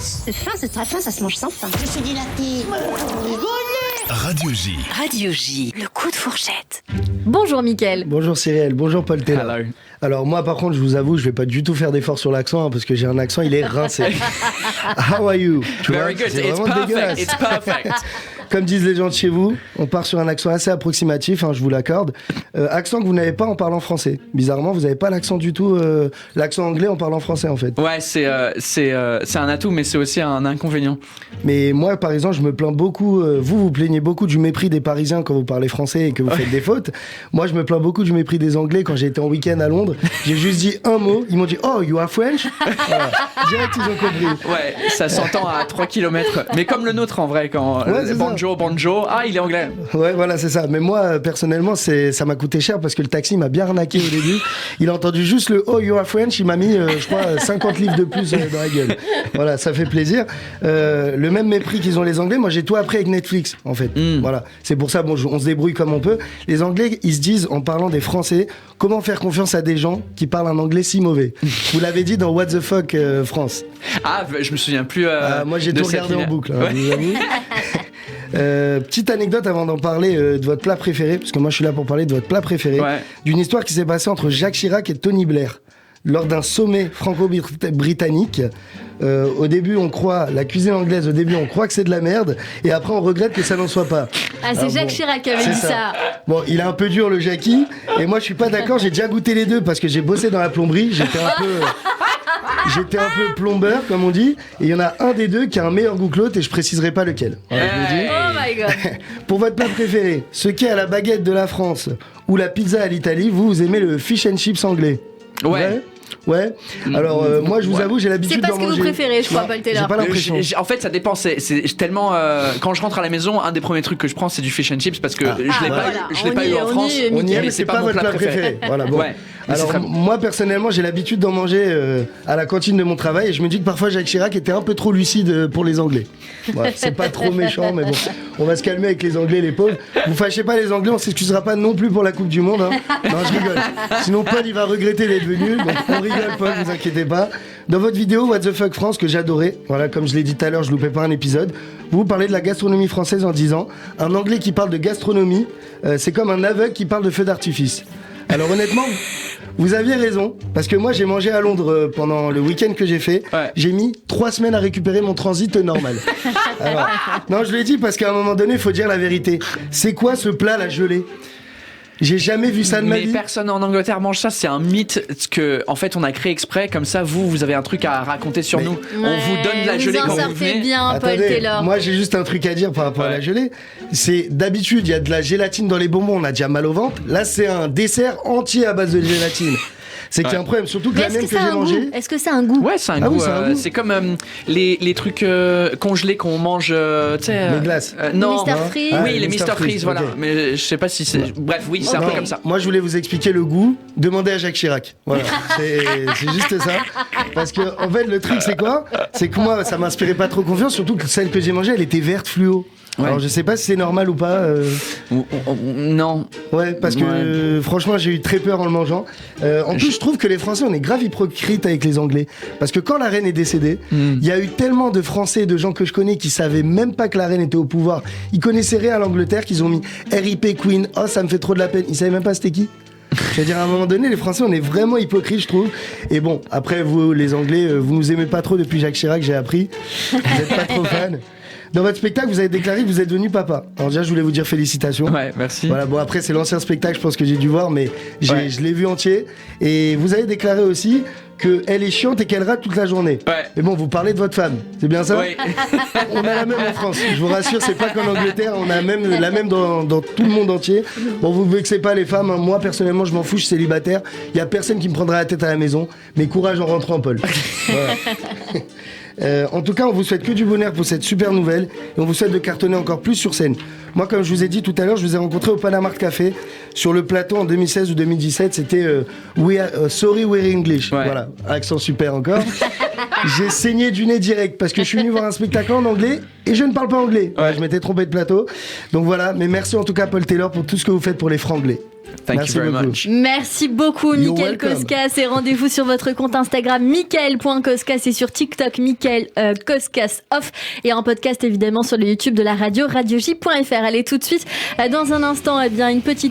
C'est fin, c'est très fin, ça se mange sans fin. Je suis dilaté. Radio J. Radio J, le coup de fourchette. Bonjour Mickaël. Bonjour Cyrielle, bonjour Paul Taylor. Hello. Alors moi par contre je vous avoue je vais pas du tout faire d'effort sur l'accent parce que j'ai un accent il est rincé. How are you? Tu Very vois, good. c'est It's vraiment perfect. dégueulasse. It's perfect. Comme disent les gens de chez vous, on part sur un accent assez approximatif, je vous l'accorde. Accent que vous n'avez pas en parlant français. Bizarrement, vous n'avez pas l'accent du tout, l'accent anglais en parlant français en fait. Ouais, c'est un atout, mais c'est aussi un inconvénient. Mais moi, par exemple, je me plains beaucoup. Vous plaignez beaucoup du mépris des Parisiens quand vous parlez français et que vous faites des fautes. Moi, je me plains beaucoup du mépris des Anglais quand j'ai été en week-end à Londres. J'ai juste dit un mot. Ils m'ont dit "Oh, you are French." Voilà. Direct, ils ont compris. Ouais, ça s'entend à 3 km. Mais comme le nôtre en vrai, quand Ouais, c'est bonjour, ah, il est anglais. Ouais, voilà, c'est ça. Mais moi, personnellement, ça m'a coûté cher parce que le taxi m'a bien arnaqué au début. Il a entendu juste le "Oh, you are French." Il m'a mis, je crois, 50 livres de plus dans la gueule. Voilà, ça fait plaisir. Le même mépris qu'ils ont les Anglais, moi j'ai tout appris avec Netflix en fait. Voilà, c'est pour ça, bon, on se débrouille comme on peut. Les Anglais, ils se disent en parlant des Français, comment faire confiance à des gens qui parlent un anglais si mauvais. Vous l'avez dit dans What the fuck France. Ah, je me souviens plus. Moi j'ai de tout cette regardé en ligne. boucle. Ouais. Je vous avoue. Petite anecdote avant d'en parler de votre plat préféré, parce que moi je suis là pour parler de votre plat préféré, Ouais. d'une histoire qui s'est passée entre Jacques Chirac et Tony Blair. Lors d'un sommet franco-britannique, au début on croit, la cuisine anglaise au début on croit que c'est de la merde, et après on regrette que ça n'en soit pas. Ah, c'est Alors Jacques bon, Chirac qui avait c'est dit ça. Bon, il est un peu dur le Jackie, et moi je suis pas d'accord, j'ai déjà goûté les deux parce que j'ai bossé dans la plomberie, j'étais un peu plombeur comme on dit, et il y en a un des deux qui a un meilleur goût que l'autre et je préciserai pas lequel. Voilà, je vous le dis. Oh my god. Pour votre plat préféré, ce qu'est à la baguette de la France ou la pizza à l'Italie, vous aimez le fish and chips anglais? Ouais. Ouais. Alors moi je vous avoue j'ai l'habitude C'est pas d'en ce que vous manger. préférez, je crois, Non, Paul Taylor. J'ai pas l'impression. En fait, ça dépend. C'est tellement. Quand je rentre à la maison, un des premiers trucs que je prends, c'est du fish and chips parce que je l'ai pas eu en France. On y est, mais mais c'est pas votre plat préféré. Voilà, bon. Ouais. Mais c'est Alors très- moi personnellement j'ai l'habitude d'en manger à la cantine de mon travail et je me dis que parfois Jacques Chirac était un peu trop lucide pour les Anglais. Voilà, c'est pas trop méchant mais bon, on va se calmer avec les Anglais les pauvres. Vous fâchez pas les Anglais, on s'excusera pas non plus pour la Coupe du Monde. Non je rigole. Sinon Paul il va regretter d'être venu. Donc on rigole Paul, vous inquiétez pas. Dans votre vidéo What the fuck France que j'adorais, voilà comme je l'ai dit tout à l'heure, je loupais pas un épisode. Vous parlez de la gastronomie française en disant un Anglais qui parle de gastronomie, c'est comme un aveugle qui parle de feu d'artifice. Alors honnêtement, vous aviez raison, parce que moi j'ai mangé à Londres pendant le week-end que j'ai fait. Ouais. J'ai mis 3 semaines à récupérer mon transit normal. Alors, non, je l'ai dit parce qu'à un moment donné, il faut dire la vérité. C'est quoi ce plat, la gelée? J'ai jamais vu ça de ma Mais vie. personne en Angleterre mange ça, c'est un mythe que en fait on a créé exprès, comme ça vous avez un truc à raconter sur nous. On vous donne de la gelée quand vous sortez venez. bien, Paul Attendez, Taylor. moi j'ai juste un truc à dire par rapport à la gelée. C'est d'habitude, il y a de la gélatine dans les bonbons, on a déjà mal au ventre. Là, c'est un dessert entier à base de gélatine. C'est qu'il y a un problème, surtout que Mais la est-ce même que que ça a j'ai un goût mangée. Est-ce que ça a un goût Ouais, c'est un Ah oui, goût. c'est un goût. C'est comme les trucs congelés qu'on mange, tu sais. Les glaces. Non. Mr. Freeze. Ah, Oui, les Mr. Freeze, voilà. ok. Mais je sais pas si c'est. Bref, oui, c'est un peu Non, comme ça. Moi, je voulais vous expliquer le goût. Demandez à Jacques Chirac. Voilà, c'est juste ça. Parce que, en fait, le truc, c'est quoi? C'est que moi, ça m'inspirait pas trop confiance. Surtout que celle que j'ai mangée, elle était verte fluo. Ouais. Alors, je sais pas si c'est normal ou pas. Non. Ouais, parce que franchement, j'ai eu très peur en le mangeant. En plus, je trouve que les Français, on est grave hypocrites avec les Anglais. Parce que quand la reine est décédée, il y a eu tellement de Français et de gens que je connais qui savaient même pas que la reine était au pouvoir. Ils connaissaient rien à l'Angleterre, qu'ils ont mis RIP Queen. Oh, ça me fait trop de la peine. Ils savaient même pas c'était qui. Je veux dire, à un moment donné, les Français, on est vraiment hypocrites, je trouve. Et bon, après, vous, les Anglais, vous nous aimez pas trop depuis Jacques Chirac, j'ai appris. Vous êtes pas trop fan. Dans votre spectacle, vous avez déclaré que vous êtes devenu papa. Alors déjà, je voulais vous dire félicitations. Ouais, merci. Voilà, bon après c'est l'ancien spectacle, je pense que j'ai dû voir, mais je l'ai vu entier. Et vous avez déclaré aussi qu'elle est chiante et qu'elle rate toute la journée. Ouais. Mais bon, vous parlez de votre femme, c'est bien ça? Oui. On a la même en France, je vous rassure, c'est pas qu'en Angleterre, on a même la même dans tout le monde entier. Bon, vous vexez pas les femmes, hein. Moi personnellement je m'en fous, je suis célibataire, il y a personne qui me prendra la tête à la maison, mais courage en rentrant Paul. Voilà. En tout cas, on vous souhaite que du bonheur pour cette super nouvelle et on vous souhaite de cartonner encore plus sur scène. Moi, comme je vous ai dit tout à l'heure, je vous ai rencontré au Panama Café sur le plateau en 2016 ou 2017. C'était Sorry We're English. Ouais. Voilà, accent super encore. J'ai saigné du nez direct parce que je suis venu voir un spectacle en anglais et je ne parle pas anglais. Ouais. Je m'étais trompé de plateau. Donc voilà, mais merci en tout cas Paul Taylor pour tout ce que vous faites pour les franglais. Thank Merci you very beaucoup. much. Merci beaucoup, You're Mickaël welcome. Koskas. Et rendez-vous sur votre compte Instagram, mickaël.koskas, et sur TikTok, Mickaël Koskas Off. Et en podcast, évidemment, sur le YouTube de la radio, radioj.fr. Allez, tout de suite, dans un instant, eh bien, une petite